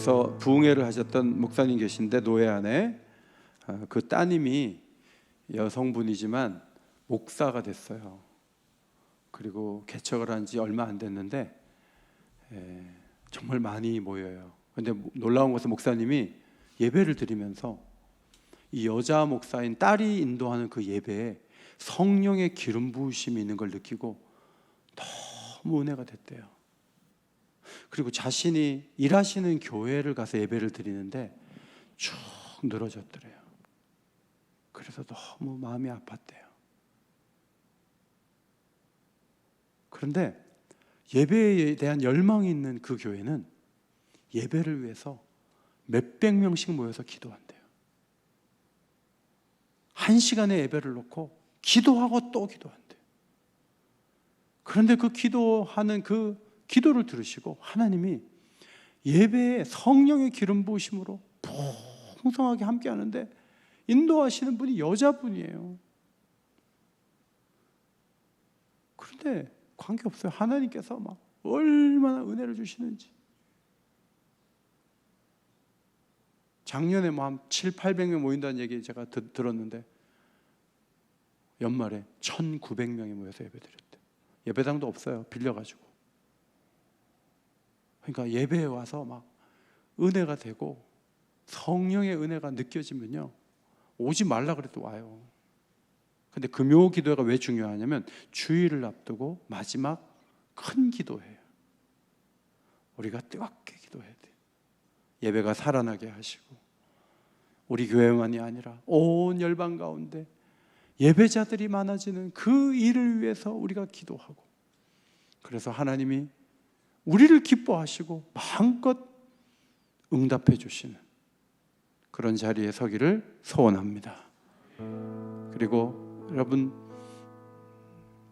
교회에서 부흥회를 하셨던 목사님 계신데, 노예 안에 그 따님이 여성분이지만 목사가 됐어요. 그리고 개척을 한 지 얼마 안 됐는데 정말 많이 모여요. 근데 놀라운 것은 목사님이 예배를 드리면서 이 여자 목사인 딸이 인도하는 그 예배에 성령의 기름 부으심이 있는 걸 느끼고 너무 은혜가 됐대요. 그리고 자신이 일하시는 교회를 가서 예배를 드리는데 쭉 늘어졌더래요. 그래서 너무 마음이 아팠대요. 그런데 예배에 대한 열망이 있는 그 교회는 예배를 위해서 몇백 명씩 모여서 기도한대요. 1시간의 예배를 놓고 기도하고 또 기도한대요. 그런데 그 기도하는 그 기도를 들으시고 하나님이 예배에 성령의 기름 부으심으로 풍성하게 함께 하는데 인도하시는 분이 여자분이에요. 그런데 관계없어요. 하나님께서 막 얼마나 은혜를 주시는지. 작년에 뭐 한 700~800명 모인다는 얘기 제가 들었는데 연말에 1900명이 모여서 예배드렸대요. 예배당도 없어요. 빌려가지고. 그러니까 예배에 와서 막 은혜가 되고 성령의 은혜가 느껴지면요, 오지 말라 그래도 와요. 근데 금요 기도회가 왜 중요하냐면 주일을 앞두고 마지막 큰 기도회예요. 우리가 뜨겁게 기도해야 돼요. 예배가 살아나게 하시고 우리 교회만이 아니라 온 열방 가운데 예배자들이 많아지는 그 일을 위해서 우리가 기도하고, 그래서 하나님이 우리를 기뻐하시고 마음껏 응답해 주시는 그런 자리에 서기를 소원합니다. 그리고 여러분,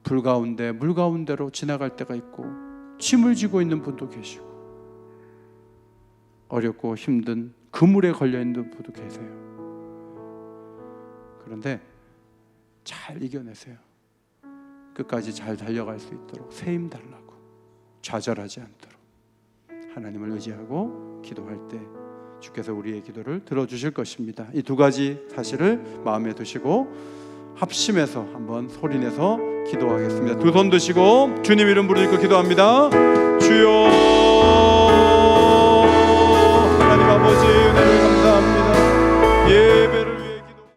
불 가운데 물 가운데로 지나갈 때가 있고 짐을 지고 있는 분도 계시고 어렵고 힘든 그물에 걸려있는 분도 계세요. 그런데 잘 이겨내세요. 끝까지 잘 달려갈 수 있도록 새 힘 달라고, 좌절하지 않도록 하나님을 의지하고 기도할 때 주께서 우리의 기도를 들어주실 것입니다. 이 두 가지 사실을 마음에 두시고 합심해서 한번 소리내서 기도하겠습니다. 두 손 드시고 주님 이름 부르짖고 기도합니다. 주여